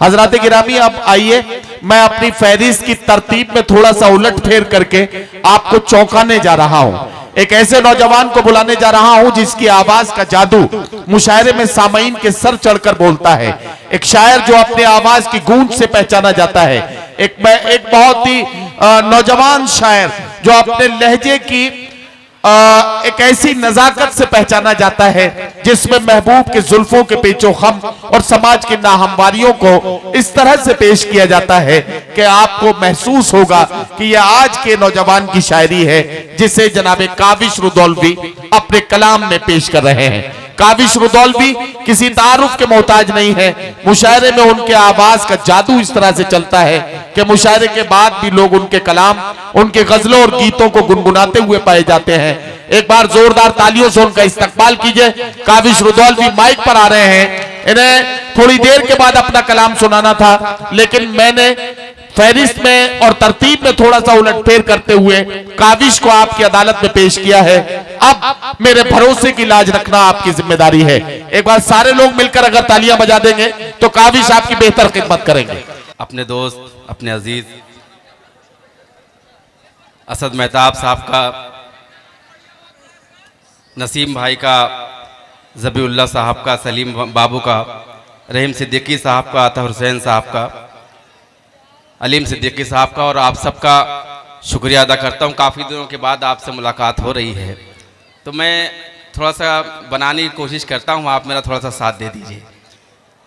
हजरात गिरामी, अब आइए मैं अपनी फहरिस्त की तरतीब में थोड़ा सा उलट फेर करके आपको चौंकाने जा रहा हूं। एक ऐसे नौजवान को बुलाने जा रहा हूं जिसकी आवाज का जादू मुशायरे में सामईन के सर चढ़कर बोलता है। एक शायर जो अपने आवाज की गूंज से पहचाना जाता है। एक बहुत ही नौजवान शायर जो अपने लहजे की एक ऐसी नजाकत से पहचाना जाता है जिसमें महबूब के जुल्फों के पेचो खम और समाज की नाहमवारियों को इस तरह से पेश किया जाता है कि आपको महसूस होगा कि यह आज के नौजवान की शायरी है, जिसे जनाब काविश रुदौलवी अपने कलाम में पेश कर रहे हैं। काविश रुदौलवी किसी तारुफ के मोहताज नहीं है। मुशायरे में उनके आवाज का जादू इस तरह से चलता है कि मुशायरे के बाद भी लोग उनके कलाम, उनके गजलों और गीतों को गुनगुनाते हुए पाए जाते हैं। एक बार जोरदार तालियों से उनका इस्तकबाल कीजिए। काविश रुदौलवी माइक पर आ रहे हैं। इन्हें थोड़ी देर के बाद अपना कलाम सुनाना था, लेकिन मैंने फहरिस्त में और तरतीब में थोड़ा सा उलटफेर करते हुए काविश को आपकी अदालत में पेश किया है। अब मेरे भरोसे की लाज रखना आपकी जिम्मेदारी है। एक बार सारे लोग मिलकर अगर तालियां बजा देंगे तो काविश आपकी बेहतर खिदमत करेंगे। अपने दोस्त, अपने अजीज असद मेहताब साहब का, नसीम भाई का, ज़बीउल्लाह साहब का, सलीम बाबू का, रहीम सिद्दीकी साहब का, अता हुसैन साहब का, अलीम सिद्दीकी साहब का, और आप सबका शुक्रिया अदा करता हूँ। काफ़ी दिनों के बाद आपसे मुलाकात हो रही है तो मैं थोड़ा सा बनाने की कोशिश करता हूँ, आप मेरा थोड़ा सा साथ दे दीजिए।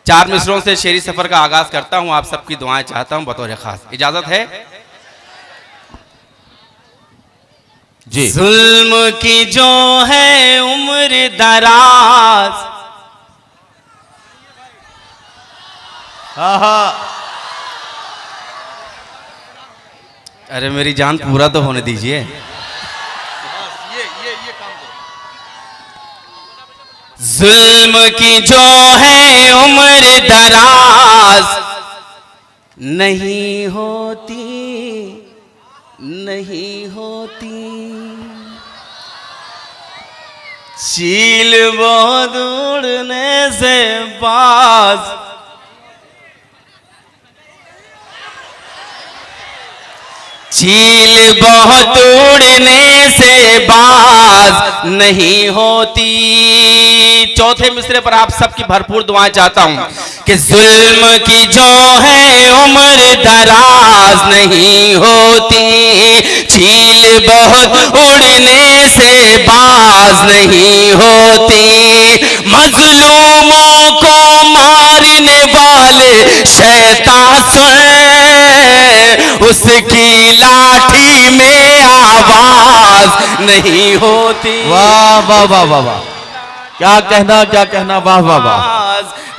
4 मिसरों से शेरी सफ़र का आगाज़ करता हूँ। आप सबकी दुआएं चाहता हूँ बतौर ख़ास। इजाज़त है जी। जुल्म की जो है उम्र दराज, अरे मेरी जान पूरा तो होने दीजिए। जुल्म की जो है उम्र दराज, नहीं होती नहीं होती, चील बहुत उड़ने से बाज, चील बहुत उड़ने से बाज नहीं होती। चौथे मिसरे पर आप सबकी भरपूर दुआएं चाहता हूं कि जुल्म की जो है उम्र दराज नहीं होती, चील बहुत उड़ने से बाज नहीं होती, मजलूमों को मारने वाले शैतान स्वयं, उसकी लाठी में आवाज नहीं होती। वाह वाह वाह वाह वाह, क्या कहना, वाह वाह वाह।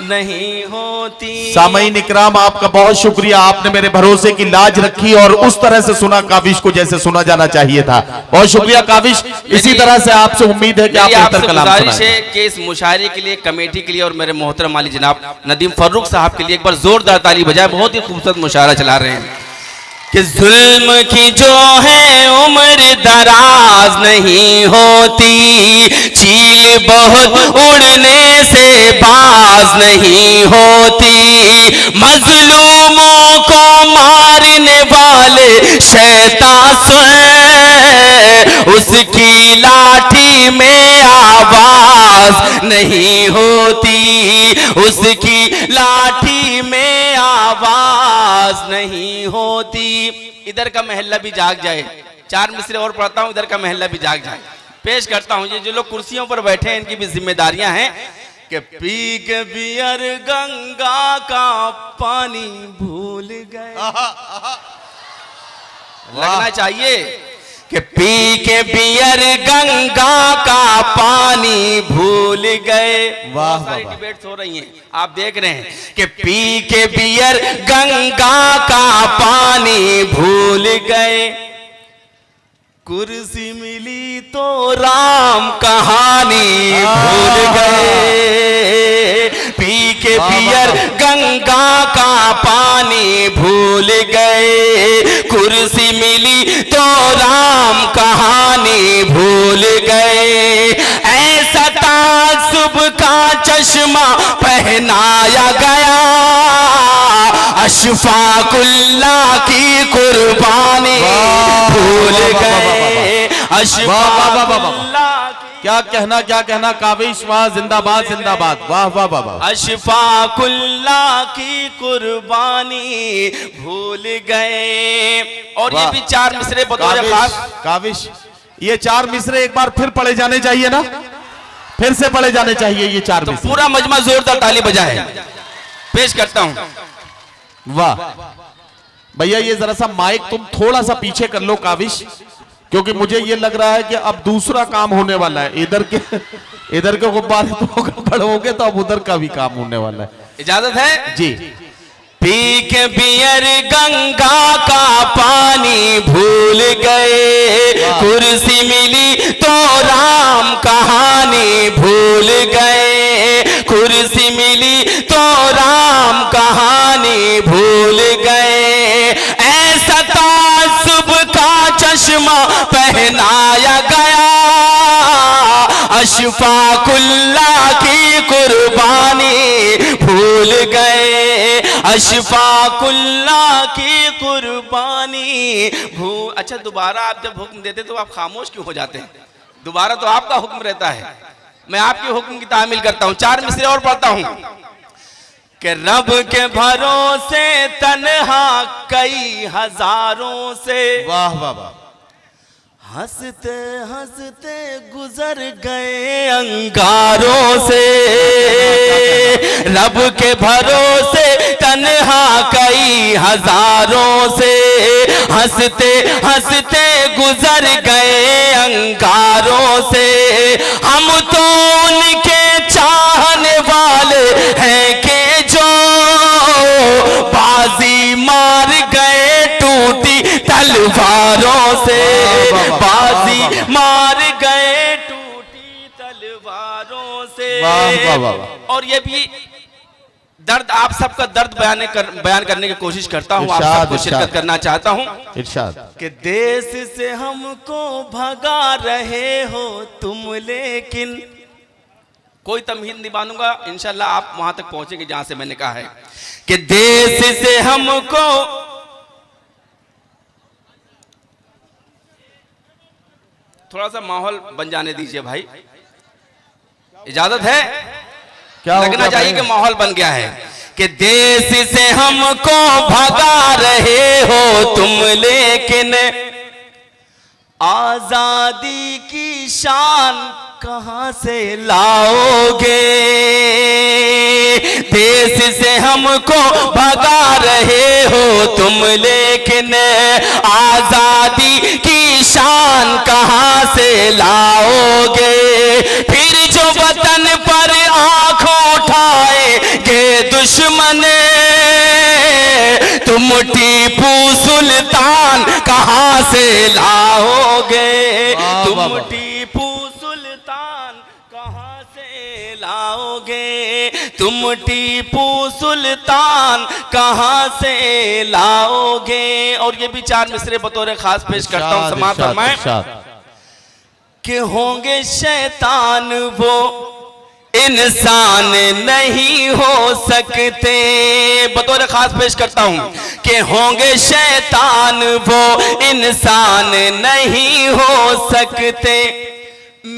नहीं होती। सामईन इकराम, आपका बहुत शुक्रिया। आपने मेरे भरोसे की लाज रखी और उस तरह से सुना काविश को जैसे सुना जाना चाहिए था। बहुत शुक्रिया काविश। इसी तरह से आपसे उम्मीद है कि आप बेहतर कलाम सुनाएंगे। कि इस मुशायरे के लिए, कमेटी के लिए और मेरे मोहतरम वाली जनाब नदीम फर्रुख साहब के लिए एक बार जोरदार ताली बजाए। बहुत ही खूबसूरत मुशायरा चला रहे हैं कि जुल्म की जो है उम्र दराज नहीं होती, चील बहुत उड़ने से बाज नहीं होती, मजलूमों को मारने वाले शैतान स्वयं, उसकी लाठी में आवाज नहीं होती, उसकी लाठी में आवाज नहीं होती। इधर का महल्ला भी जाग जाए। 4 मिसरे और पढ़ता हूं, इधर का महल्ला भी जाग जाए। पेश करता हूं, ये जो लोग कुर्सियों पर बैठे हैं इनकी भी जिम्मेदारियां हैं कि पी के बियर गंगा का पानी भूल गए। लगना चाहिए कि पी के बियर गंगा का पानी भूल गए। वाह सारी डिबेट्स हो रही हैं, आप देख रहे हैं कि पी के बियर गंगा का पानी भूल गए, कुर्सी मिली तो राम कहानी भूल गए, पी के बियर गंगा का पानी भूल गए, कुर्सी मिली तो राम कहानी भूल गए, ऐसा ताज्जुब का चश्मा पहनाया गया, अशफाकुल्ला की कुर्बानी भूल गए, अशफाकुल्ला क्या कहना काविश, वाह जिंदाबाद जिंदाबाद, वाह वाह वाह वाह। अशफाकुल्ला की कुर्बानी भूल गए। और ये भी 4 मिसरे बतौर खास। काविश ये 4 मिसरे एक बार फिर पढ़े जाने चाहिए ना, फिर से पढ़े जाने चाहिए ये 4 मिसरे। पूरा मजमा जोरदार ताली बजाए, पेश करता हूं। वाह भैया, ये जरा सा माइक तुम थोड़ा सा पीछे कर लो काविश, क्योंकि मुझे ये लग रहा है कि अब दूसरा काम होने वाला है। इधर के गुब्बारे तो गड़बड़ हो गए, तो अब उधर का भी काम होने वाला है। इजाजत है जी। पी के बियर गंगा का पानी भूल गए, कुर्सी मिली तो राम कहानी भूल गए, कुर्सी मिली तो राम कहानी भूल गए। ऐसा तासुब का चश्मा पहनाया गया, अशफाकुल्ला की कुर्बानी भूल गए, अशफाकुल्ला की कुर्बानी अच्छा, दोबारा आप जब हुक्म देते तो आप खामोश क्यों हो जाते हैं? दोबारा तो आपका हुक्म रहता है, मैं आपके हुक्म की तामील करता हूं। 4 मिसरे और पढ़ता हूं कि रब के भरोसे तन्हा कई हजारों से, वाह वाह वाह। हंसते हंसते गुजर गए अंगारों से, रब के भरोसे तन्हा कई हजारों से, हंसते हंसते गुजर गए अंगारों से। हम तो उनके चाहने वाले हैं कि जो बाजी मार गए टूटी तलवारों से, बाजी मार गए टूटी तलवारों से। वाह वाह वाह। और ये भी दर्द, आप सबका दर्द बयान करने की कोशिश करता हूं, आप सबको शिरकत करना चाहता हूं। इरशाद कि देश से हमको भगा रहे हो तुम, लेकिन कोई तमहीद नहीं बांधूंगा, इंशाल्लाह आप वहां तक पहुंचेंगे जहां से मैंने कहा है कि देश से हमको थोड़ा सा माहौल बन जाने दीजिए भाई, इजाजत है? क्या लगना चाहिए कि माहौल बन गया है कि देश से हमको भगा रहे हो तुम, लेकिन आजादी की शान कहां से लाओगे? देश से हमको भगा रहे हो तुम, लेकिन आजादी की शान कहां से लाओगे? फिर जो वतन पर आंख उठाएंगे दुश्मन, तुम टीपू सुल्तान कहां से लाओगे? तुम टीपू सुल्तान कहां से लाओगे? तुम टीपू सुल्तान कहां से लाओगे? और ये भी 4 मिसरे बतौर खास पेश करता हूं, समाअत फरमाएं कि होंगे शैतान वो इंसान नहीं हो सकते। बतौर खास पेश करता हूं कि होंगे शैतान वो इंसान नहीं हो सकते,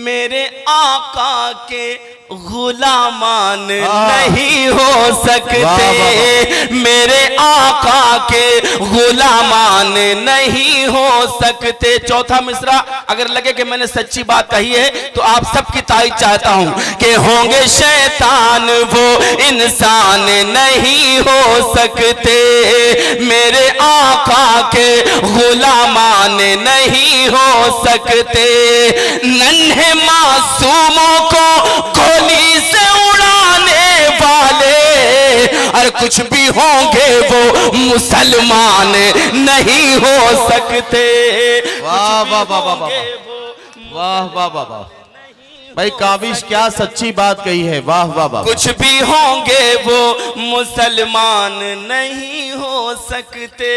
मेरे आका के गुलामान नहीं हो सकते, मेरे आका के गुलामान नहीं हो सकते। चौथा मिसरा अगर लगे कि मैंने सच्ची बात कही है तो आप सबकी तारीफ चाहता हूं कि होंगे शैतान वो इंसान नहीं हो सकते, मेरे आका के गुलामान नहीं हो सकते। नन्हे मासूमों को गोली से उड़ाने वाले और कुछ भी होंगे वो मुसलमान नहीं हो सकते। वाह वाह वाह वाह वाह वाह वाह वाह भाई, काविश क्या सच्ची बात कही है, वाह वाह वाह। कुछ भी होंगे वो मुसलमान नहीं हो सकते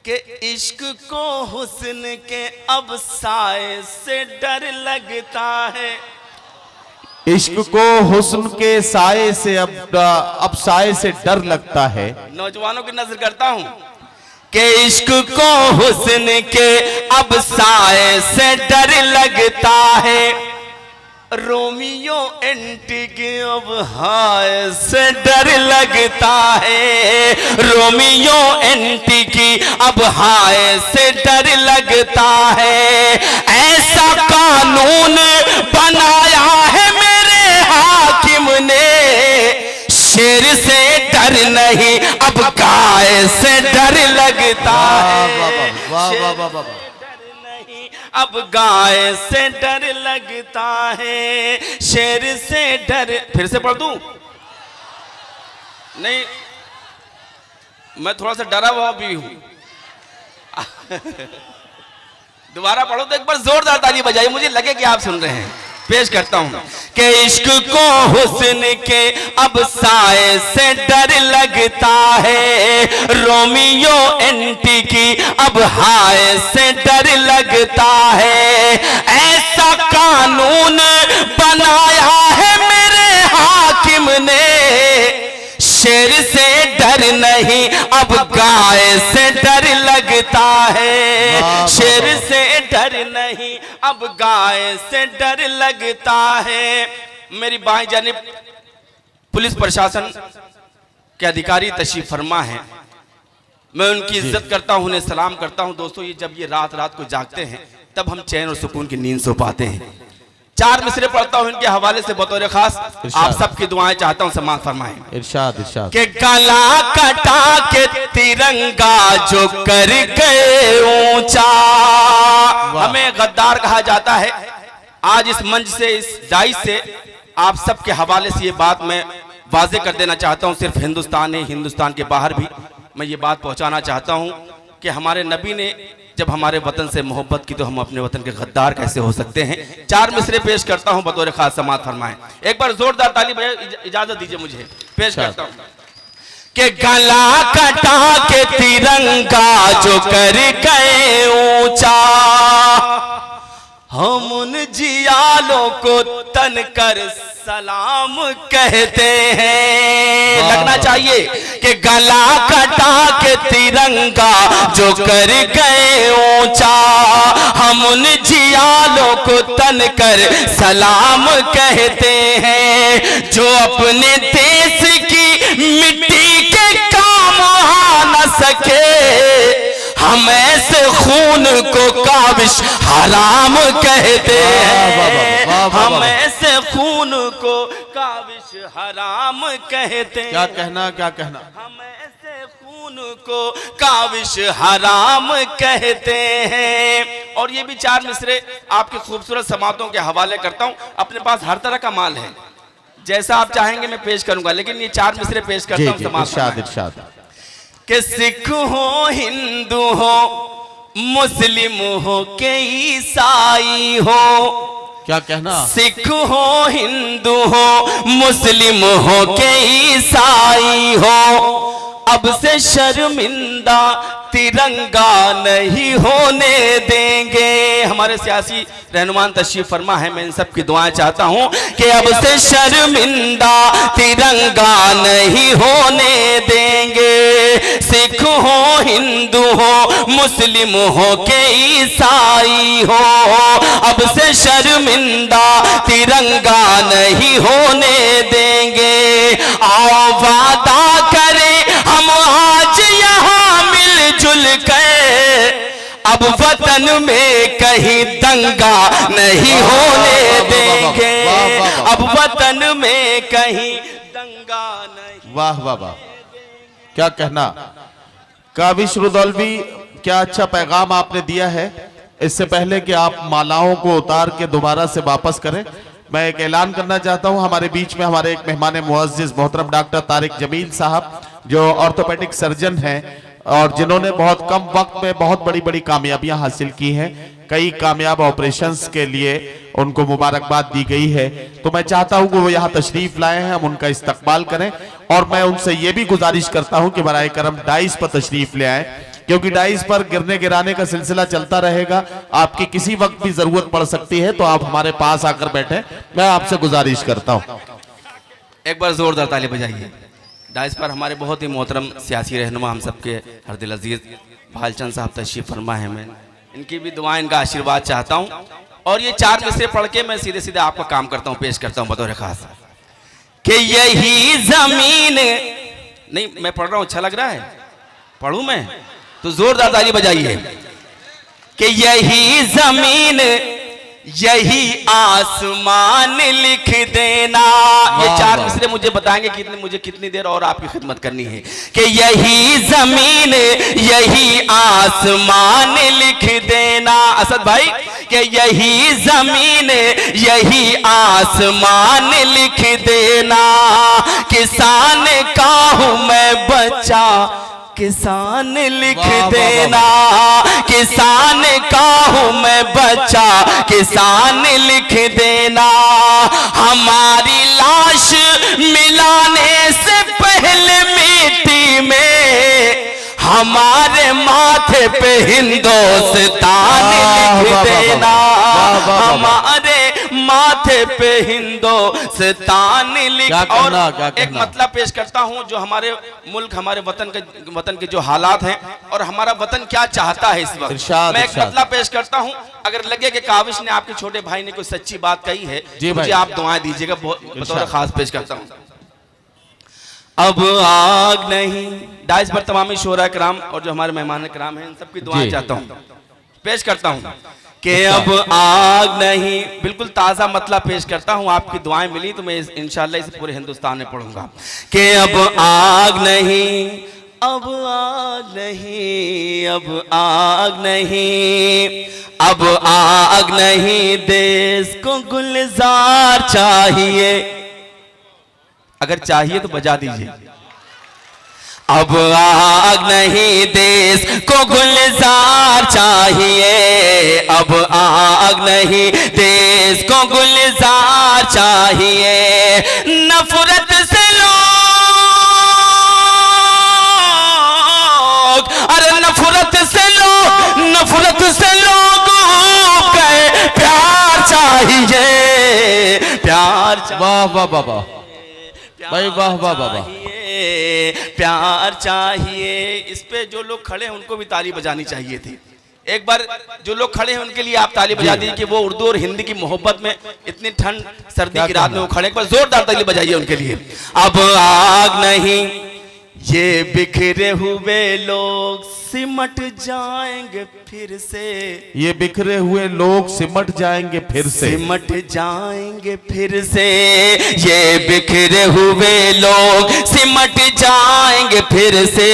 कि इश्क को हुस्न के अब साए से डर लगता है। इश्क को हुस्न के साए से अब साए से डर लगता है। नौजवानों की नजर करता हूं कि इश्क को हुस्न के अब साए से डर लगता है, रोमियो एंटीके अब हाय से डर लगता है, रोमियो एंटीकी अब हाय से डर लगता है। ऐसा कानून बनाया है मेरे हाकिम ने, शेर से डर नहीं अब गाय से डर लगता है, डर नहीं अब गाय से डर लगता है, शेर से डर। फिर से पढ़ दूं? नहीं, मैं थोड़ा सा डरा हुआ भी हूं। दोबारा पढ़ो तो एक बार जोरदार ताली बजाइए, मुझे लगे कि आप सुन रहे हैं। पेश करता हूं कि इश्क को हुस्न के अब साए से डर लगता है, रोमियो एंटीकी अब हाय से डर लगता है। ऐसा कानून बनाया है मेरे हाकिम ने, शेर से डर नहीं अब गाय से डर लगता है, शेर से डर नहीं अब गाय से डर लगता है। मेरी बाएं जानिब पुलिस प्रशासन के अधिकारी तशरीफ फरमा है, मैं उनकी इज्जत करता हूं, उन्हें सलाम करता हूं। दोस्तों, ये जब ये रात रात को जागते हैं तब हम चैन और सुकून की नींद सो पाते हैं। चार मिसरे पढ़ता हूं इनके हवाले से बतौर खास, आप सबकी दुआएं चाहता हूं, समाअत फरमाएं। इरशाद इरशाद। के गला कटा के तिरंगा जो कर गए ऊंचा, हमें गद्दार कहा जाता है। आज इस मंच से, इस डाइस से आप सबके हवाले से ये बात मैं वाजे कर देना चाहता हूं। सिर्फ हिंदुस्तान नहीं, हिंदुस्तान के बाहर भी मैं ये बात पहुंचाना चाहता हूं कि हमारे नबी ने जब हमारे वतन से मोहब्बत की तो हम अपने वतन के गद्दार कैसे हो सकते हैं। चार मिसरे पेश करता हूं बतौर खास, समाअत फरमाएं। एक बार जोरदार ताली बजाएं, इजाजत दीजिए मुझे, पेश करता हूं कि गला कटा के तिरंगा जो कर गए ऊंचा, हम उन जियालों को तन कर सलाम कहते हैं। लगना चाहिए कि गला कटा के तिरंगा जो कर गए ऊंचा, हम उन जियालों को तन कर सलाम कहते हैं। जो अपने देश की मिट्टी के काम आ न सके, हम ऐसे खून को काबिश हराम कहते हैं, हम ऐसे खून को काबिश हराम कहते हैं। क्या कहना, क्या कहना? हम ऐसे खून को काबिश हराम कहते हैं। और ये भी चार मिसरे आपके खूबसूरत समातों के हवाले करता हूँ। अपने पास हर तरह का माल है, जैसा आप चाहेंगे मैं पेश करूंगा, लेकिन ये चार मिसरे पेश करता हूँ। इरशाद इरशाद। कि सिख हो, हिंदू हो, मुस्लिम हो के ईसाई हो, क्या कहना? सिख हो, हिंदू हो, मुस्लिम हो के ईसाई हो, अब से शर्मिंदा तिरंगा नहीं होने देंगे। हमारे सियासी रहनुमान तशरीफ फरमा है, मैं इन सब की दुआएं चाहता हूं कि अब से शर्मिंदा तिरंगा नहीं होने देंगे। सिख हो, हिंदू हो, मुस्लिम हो के ईसाई हो, अब से शर्मिंदा तिरंगा नहीं होने देंगे। आओ वादा करें हम आज यहाँ मिलजुल कर, अब वतन में कहीं दंगा नहीं होने देंगे, अब वतन में कहीं दंगा नहीं। वाह वाह वाह, क्या कहना? काबिश रुदौलवी, क्या अच्छा पैगाम आपने दिया है। इससे पहले कि आप मालाओं को उतार के दोबारा से वापस करें, मैं एक ऐलान करना चाहता हूं। हमारे बीच में हमारे एक मेहमान मुअज़्ज़िज़ मोहतरम डॉक्टर तारिक जमील साहब, जो ऑर्थोपेडिक सर्जन हैं और जिन्होंने बहुत कम वक्त में बहुत बड़ी बड़ी कामयाबियां हासिल की हैं। कई कामयाब ऑपरेशंस के लिए उनको मुबारकबाद दी गई है। तो मैं चाहता हूं कि वो यहाँ तशरीफ लाए हैं, हम उनका इस्तकबाल करें। और मैं उनसे ये भी गुजारिश करता हूं कि बराए करम डाइस पर तशरीफ ले आए, क्योंकि डाइस पर गिरने गिराने का सिलसिला चलता रहेगा। आपकी किसी वक्त भी जरूरत पड़ सकती है, तो आप हमारे पास आकर बैठे, मैं आपसे गुजारिश करता हूं। एक बार जोरदार ताली बजाइए। डाइस पर हमारे बहुत ही मोहतरम सियासी रहनुमा, हम सबके हरदिल अजीज भालचंद साहब तशरीफ फरमा है। मैं इनकी भी दुआएं, इनका आशीर्वाद चाहता हूं। और ये 4 मिसरे पढ़ के मैं सीधे सीधे आपका काम करता हूं, पेश करता हूं बतौर खास कि यही जमीन, नहीं मैं पढ़ रहा हूं, अच्छा लग रहा है, पढ़ूं मैं तो जोरदार ताली बजाइए कि यही जमीन यही आसमान लिख देना। ये 4 मिसरे मुझे बताएंगे कि मुझे कितनी देर और आपकी खिदमत करनी है। कि यही जमीन यही आसमान लिख देना, असद भाई, कि यही जमीन यही आसमान लिख देना। किसान का हूं मैं बच्चा, किसान लिख देना। किसान का हूं मैं बच्चा, किसान लिख देना। हमारी लाश मिलाने से पहले मिट्टी में हमारे माथे पे हिंदुस्तान लिख देना। हमारे माथे पे हिंदुस्तान लिख। और एक मतलब पेश करता हूं जो हमारे मुल्क, हमारे वतन के जो हालात हैं और हमारा वतन क्या चाहता है इस वक्त। मैं एक मतलब पेश करता हूं, अगर लगे कि काविश ने, आपके छोटे भाई ने कोई सच्ची बात कही है तो मुझे आप दुआएं दीजिएगा, बतौर खास पेश करता हूं। अब आग नहीं, डाइस पर तमामी शोरा कराम और जो हमारे मेहमान कराम हैं, इन सबकी दुआएं चाहता हूं, पेश करता हूं कि अब आग नहीं, बिल्कुल ताज़ा मतलब पेश करता हूं। आपकी दुआएं मिली तो मैं इंशाल्लाह इसे पूरे हिंदुस्तान में पढ़ूंगा कि अब आग नहीं, अब आग नहीं, अब आग नहीं, अब आग नहीं, देश को गुलजार चाहिए। अगर चाहिए तो बजा दीजिए। अब आग नहीं, देश को गुलजार चाहिए। अब आग नहीं, देश को गुलजार चाहिए। नफरत से लोग, अरे नफरत से लोग, नफरत से लोगों के प्यार चाहिए, प्यार। वाह वाह वाह वाह भाई, वाह वाह वाह वाह, प्यार चाहिए। इस पे जो लोग खड़े हैं उनको भी ताली बजानी चाहिए थी। एक बार जो लोग खड़े हैं उनके लिए आप ताली बजा दीजिए कि वो उर्दू और हिंदी की मोहब्बत में इतनी ठंड सर्दी की रात में वो खड़े, एक बार जोरदार ताली बजाइए उनके लिए। अब आग नहीं, ये बिखरे हुए लोग सिमट जाएंगे फिर से। ये बिखरे हुए लोग सिमट जाएंगे फिर से, सिमट जाएंगे फिर से। ये बिखरे हुए लोग सिमट जाएंगे फिर से।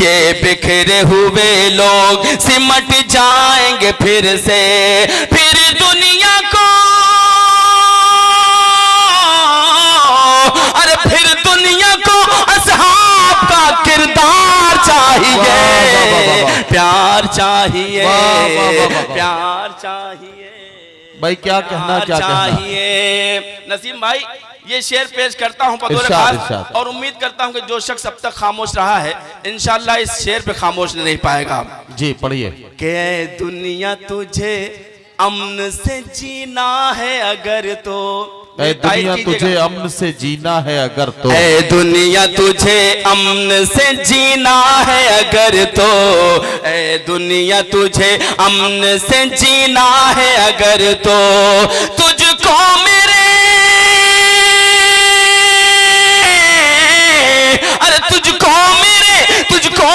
ये बिखरे हुए लोग सिमट जाएंगे फिर से। फिर दुनिया को, अरे फिर दुनिया को असहाब का किरदार चाहिए, प्यार चाहिए, प्यार चाहिए भाई। क्या कहना, क्या चाहिए। नसीम भाई, ये शेर पेश करता हूं बतौर खास, और उम्मीद करता हूं कि जो शख्स अब तक खामोश रहा है इंशाल्लाह इस शेर पे खामोश नहीं पाएगा। जी पढ़िए। कि दुनिया तुझे अमन से जीना है अगर तो, ऐ दुनिया तुझे अमन से जीना है अगर तो, ऐ दुनिया तुझे अमन से जीना है अगर तो, ऐ दुनिया तुझे अमन से जीना है अगर तो, तुझको मेरे, अरे तुझको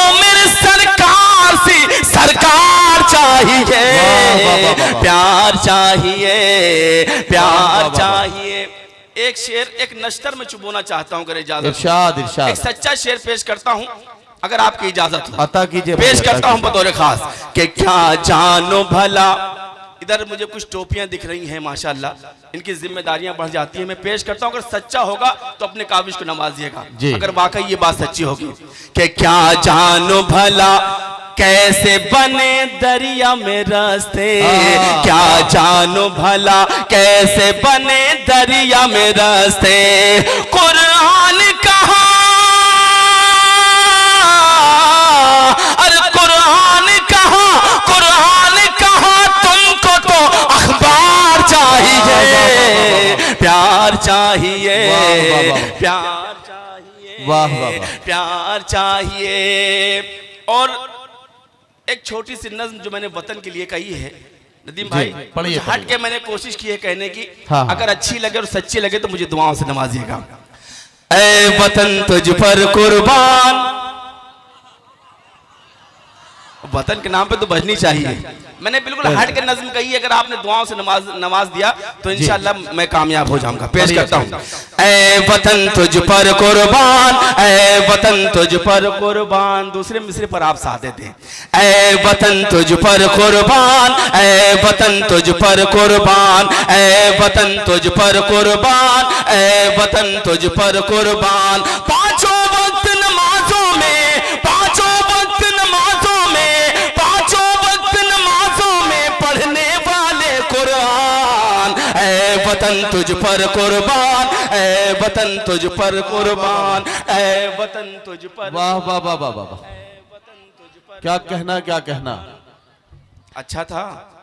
मेरे सरकार सी सरकार चाहिए, प्यार चाहिए, प्यार चाहिए। एक शेर, एक नश्तर में चुबोना चाहता हूं, अगर इजाजत। इरशाद इरशाद। एक सच्चा शेर पेश करता हूं अगर आपकी इजाजत हो। अता कीजिए। पेश करता हूं बतौर खास कि क्या जानो भला। इधर मुझे कुछ टोपियां दिख रही हैं माशाल्लाह, इनकी जिम्मेदारियां बढ़ जाती हैं। मैं पेश करता हूं, अगर सच्चा होगा तो अपने काविश को नवाजिएगा, अगर वाकई ये बात सच्ची होगी। कि क्या जानो भला कैसे बने दरिया में रास्ते, क्या जानो भला कैसे बने दरिया में रास्ते। कुरान कहा, अरे कुरान चाहिए, वाह, वाह, वाह। प्यार चाहिए, वाह, वाह, वाह। प्यार चाहिए। और एक छोटी सी नज्म जो मैंने वतन के लिए कही है नदीम भाई, पढ़िए, कुछ हट के मैंने कोशिश की है कहने की। हाँ, हाँ। अगर अच्छी लगे और सच्ची लगे तो मुझे दुआओं से नवाजिएगा। ऐ वतन तुझ पर कुर्बान, वतन के नाम पे तो बजनी चाहिए। मैंने बिल्कुल हट के नज्म कही है, अगर आपने दुआओं से नवाज दिया तो इंशाल्लाह मैं कामयाब हो जाऊंगा। पेश करता हूँ। ऐ वतन तुझ पर कुर्बान, ऐ वतन तुझ पर कुर्बान। दूसरे मिसरे पर आप साथ देते हैं। ऐ वतन तुझ पर कुर्बान, ऐ वतन तुझ पर कुर्बान, ऐ वतन तुझ पर कुर्बान, ऐ वतन तुझ पर कुर्बान। पांचों वक्त नमाजों में, पांचों वक्त नमाजों में, पांचों वक्त नमाजों में पढ़ने वाले कुरान। ऐ वतन तुझ पर कुर्बान, ऐ वतन तुझ पर कुर्बान, ऐ वतन तुझ पर। वाह वाह वाह वाह वाह, क्या कहना, क्या कहना। अच्छा था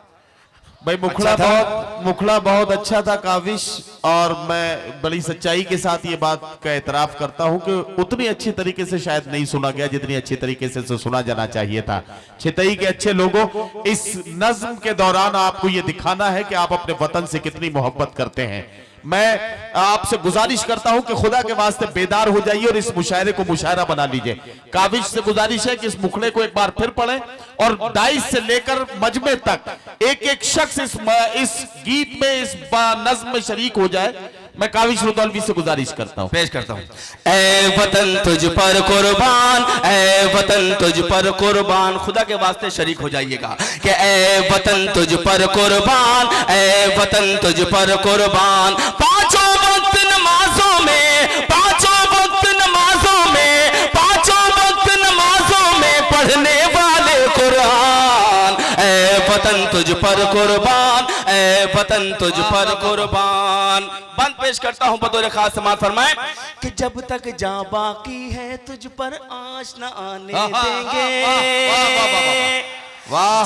भाई मुखड़ा अच्छा था। मुखड़ा बहुत अच्छा था काविश, और मैं बड़ी सच्चाई के साथ ये बात का एतराफ करता हूं कि उतनी अच्छी तरीके से शायद नहीं सुना गया जितनी अच्छी तरीके से सुना जाना चाहिए था। छितई के अच्छे लोगों, इस नज्म के दौरान आपको ये दिखाना है कि आप अपने वतन से कितनी मोहब्बत करते हैं। मैं आपसे गुजारिश करता हूं कि खुदा के वास्ते बेदार हो जाइए और इस मुशायरे को मुशायरा बना लीजिए। काविश से गुजारिश है कि इस मुखड़े को एक बार फिर पढ़ें और दाइश से लेकर मजमे तक एक एक शख्स इस गीत में, इस नज्म में शरीक हो जाए। मैं काविश रुदौलवी से गुजारिश करता हूं। पेश करता हूं। ऐ वतन तुझ पर कुर्बान, ऐ वतन तुझ पर कुर्बान। खुदा के वास्ते शरीक हो जाइएगा कि ऐ वतन तुझ पर कुर्बान, ऐ वतन तुझ पर कुर्बान। पांचों वक्त नमाजों में, पांचों वक्त नमाजों में, पांचों वक्त नमाजों में पढ़ने वाले कुरान। ऐ वतन तुझ पर कुर्बान, ऐ वतन तुझ पर कुर्बान। बंद पेश करता हूं बतौर खास समाअत फरमाए कि जब तक जान बाकी है तुझ पर आँच न आने देंगे,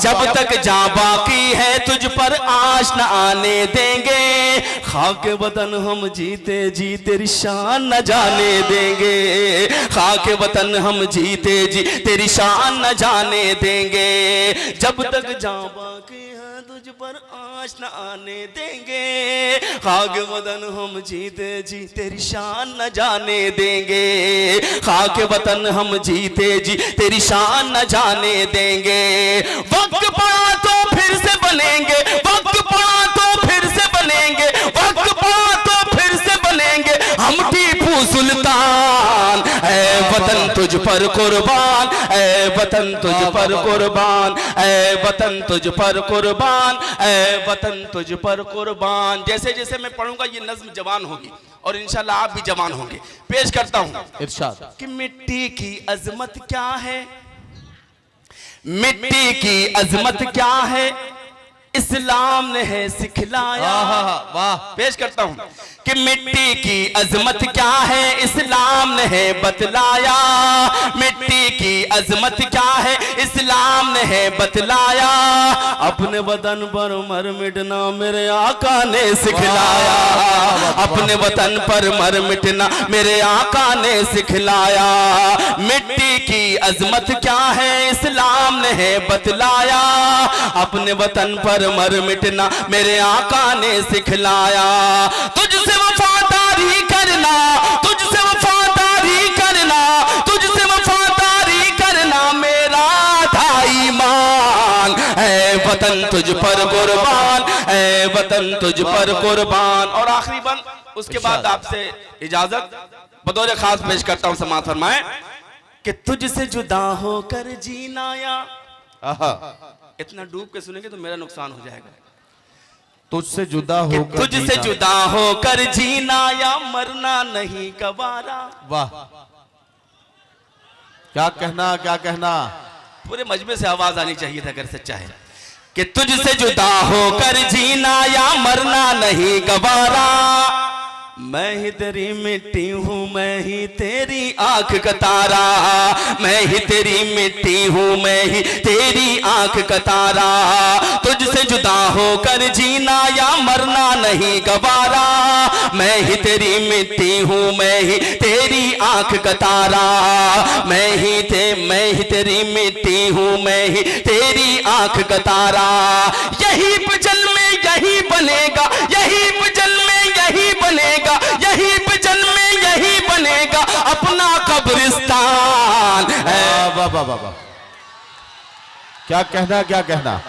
जब तक जान बाकी है तुझ पर आँच न आने देंगे। खाक वतन हम जीते जी तेरी शान न जाने देंगे, खाक वतन हम जीते जी तेरी शान न जाने देंगे। जब तक जान बाकी है तुझ पर आँच न आने देंगे, खाक वतन हम जीते जी तेरी शान न जाने देंगे, खाक वतन हम जीते जी तेरी शान न जाने देंगे। वक्त पड़ा तो फिर से बनेंगे, वक्त पड़ा तो फिर से बनेंगे, वक्त पड़ा तो फिर से बनेंगे हम टीपू सुल्तान। ऐ वतन तुझ पर कुर्बान, ऐ वतन तुझ पर कुर्बान, ऐ वतन तुझ पर कुर्बान, ऐ वतन तुझ पर कुर्बान। जैसे जैसे मैं पढ़ूंगा ये नज्म जवान होगी और इंशाल्लाह आप भी जवान होंगे। पेश करता हूं इरशाद। कि मिट्टी की अजमत क्या है, मिट्टी की अजमत क्या है इस्लाम ने है सिखलाया। वाह। पेश करता हूं कि मिट्टी की अजमत क्या है इस्लाम ने है बतलाया, मिट्टी की अजमत क्या है इस्लाम ने है बतलाया। अपने वतन पर मर मिटना मेरे आका ने सिखलाया, अपने वतन पर मर मिटना मेरे आका ने सिखलाया। मिट्टी की अजमत क्या है इस्लाम ने है बतलाया, अपने वतन पर मर मिटना मेरे आका ने सिखलाया। तुझसे वफादारी करना, तुझसे वफादारी करना, तुझसे वफादारी करना मेरा था ईमान। ऐ वतन तुझ पर कुर्बान, ऐ वतन तुझ पर कुर्बान। और आखिरी बंद उसके बाद आपसे इजाजत बतौर खास पेश करता हूं। समाअत फरमाए कि तुझसे जुदा होकर जीना या, इतना डूब के सुनेंगे तो मेरा नुकसान हो जाएगा। तुझसे जुदा होकर, तुझसे जुदा होकर जीना या मरना नहीं गवारा। वाह, क्या कहना, क्या कहना। पूरे मजमे से आवाज आनी चाहिए था अगर सच्चा है कि तुझसे जुदा होकर जीना या मरना नहीं गवारा। मैं ही तेरी मिट्टी हूँ, मैं ही तेरी आंख का तारा, मैं ही तेरी मिट्टी हूँ, मैं ही तेरी आंख का तारा, तुझसे जुदा होकर जीना या मरना नहीं गवारा, मैं ही तेरी मिट्टी हूँ, मैं ही तेरी आंख का तारा, मैं ही तेरी मिट्टी हूँ, मैं ही तेरी आंख का तारा, यही जल में यही बनेगा, यही जल में यही बनेगा, यही जल में यही बनेगा अपना कब्रिस्तान। वाह वाह वाह वाह, क्या कहना क्या कहना।